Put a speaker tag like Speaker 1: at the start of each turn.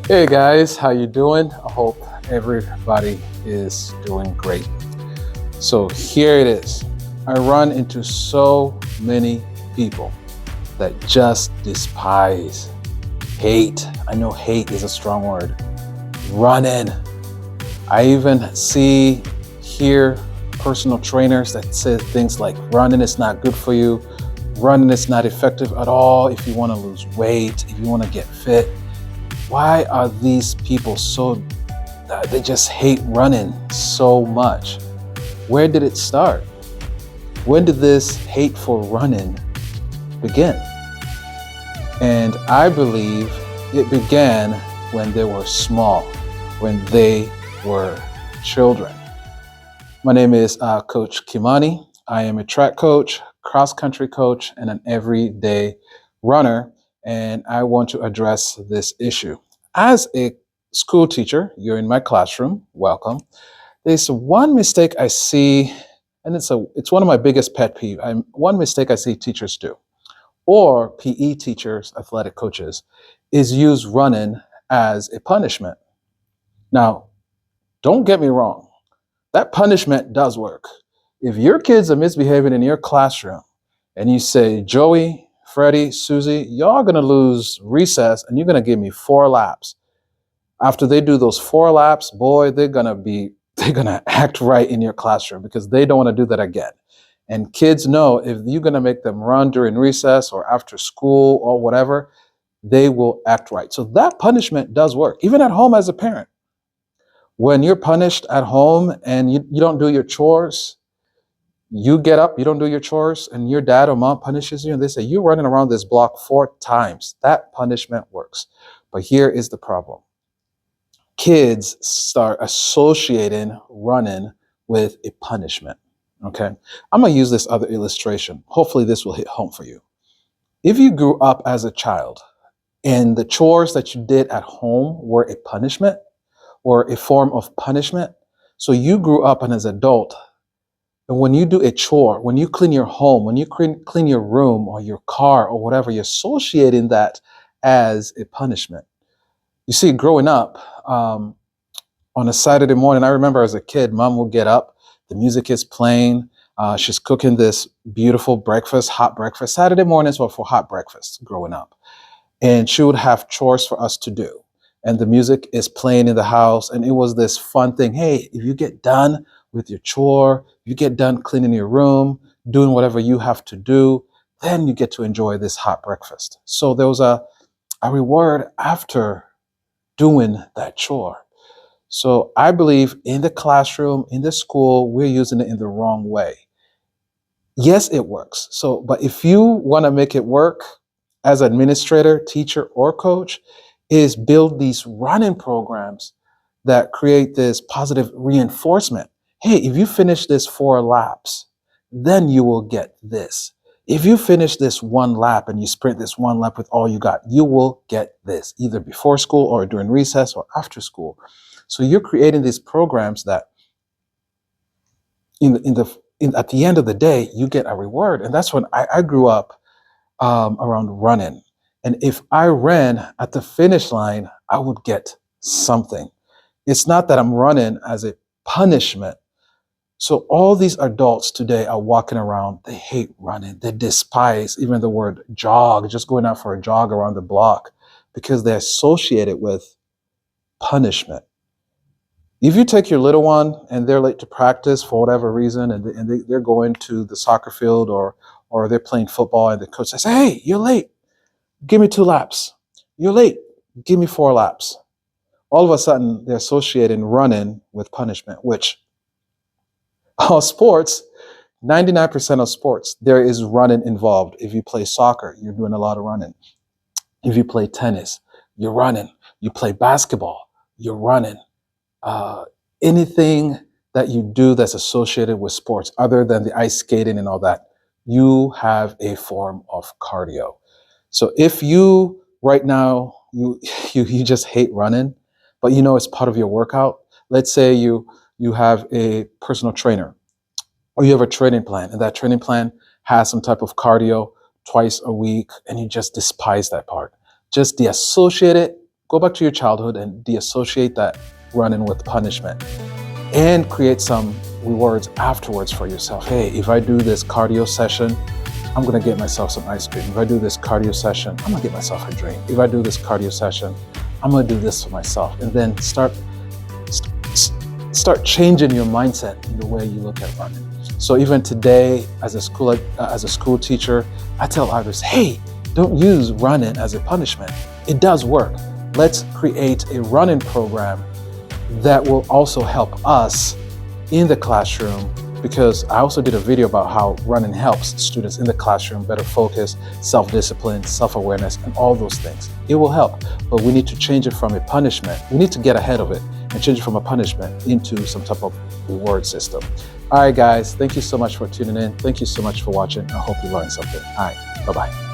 Speaker 1: Hey guys, how you doing? I hope everybody is doing great. So here it is. I run into so many people that just despise, hate. I know hate is a strong word. Running. I even hear personal trainers that say things like running is not good for you. Running is not effective at all if you want to lose weight, if you want to get fit. Why are these people they just hate running so much? Where did it start? When did this hate for running begin? And I believe it began when they were small, when they were children. My name is Coach Kimani. I am a track coach, cross-country coach, and an everyday runner, and I want to address this issue. As a school teacher, you're in my classroom, welcome. There's one mistake I see, and it's one of my biggest pet peeves. One mistake I see teachers do, or PE teachers, athletic coaches, is use running as a punishment. Now, don't get me wrong. That punishment does work. If your kids are misbehaving in your classroom and you say, Joey, Freddie, Susie, y'all gonna lose recess and you're gonna give me 4 laps. After they do those 4 laps, boy, they're gonna act right in your classroom because they don't wanna do that again. And kids know if you're gonna make them run during recess or after school or whatever, they will act right. So that punishment does work, even at home as a parent. When you're punished at home and you don't do your chores, you get up, you don't do your chores, and your dad or mom punishes you, and they say, you're running around this block 4 times. That punishment works. But here is the problem. Kids start associating running with a punishment, okay? I'm gonna use this other illustration. Hopefully this will hit home for you. If you grew up as a child and the chores that you did at home were a punishment, or a form of punishment. So you grew up and as an adult, and when you do a chore, when you clean your home, when you clean your room or your car or whatever, you're associating that as a punishment. You see, growing up on a Saturday morning, I remember as a kid, mom would get up, the music is playing, she's cooking this beautiful breakfast, hot breakfast. Saturday mornings were for hot breakfast growing up. And she would have chores for us to do. And the music is playing in the house. And it was this fun thing. Hey, if you get done with your chore, you get done cleaning your room, doing whatever you have to do, then you get to enjoy this hot breakfast. So there was a reward after doing that chore. So I believe in the classroom, in the school, we're using it in the wrong way. Yes, it works. So, but if you want to make it work as administrator, teacher, or coach, is build these running programs that create this positive reinforcement. Hey, if you finish this 4 laps, then you will get this. If you finish this 1 lap and you sprint this 1 lap with all you got, you will get this, either before school or during recess or after school. So you're creating these programs that at the end of the day, you get a reward. And that's when I grew up around running. And if I ran at the finish line, I would get something. It's not that I'm running as a punishment. So all these adults today are walking around, they hate running, they despise even the word jog, just going out for a jog around the block, because they associate it with punishment. If you take your little one and they're late to practice for whatever reason, and they're going to the soccer field or they're playing football, and the coach says, hey, you're late. Give me 2 laps. You're late. Give me 4 laps. All of a sudden, they're associating running with punishment, which all sports, 99% of sports, there is running involved. If you play soccer, you're doing a lot of running. If you play tennis, you're running. You play basketball, you're running. Anything that you do that's associated with sports, other than the ice skating and all that, you have a form of cardio. So if you right now you just hate running, but you know it's part of your workout. Let's say you have a personal trainer, or you have a training plan, and that training plan has some type of cardio twice a week, and you just despise that part. Just deassociate it, go back to your childhood and deassociate that running with punishment, and create some rewards afterwards for yourself. Hey, if I do this cardio session, I'm gonna get myself some ice cream. If I do this cardio session, I'm gonna get myself a drink. If I do this cardio session, I'm gonna do this for myself. And then start changing your mindset in the way you look at running. So even today, as a school teacher, I tell others, hey, don't use running as a punishment. It does work. Let's create a running program that will also help us in the classroom, because I also did a video about how running helps students in the classroom better focus, self-discipline, self-awareness, and all those things. It will help, but we need to change it from a punishment. We need to get ahead of it and change it from a punishment into some type of reward system. All right, guys, thank you so much for tuning in. Thank you so much for watching. I hope you learned something. All right, bye-bye.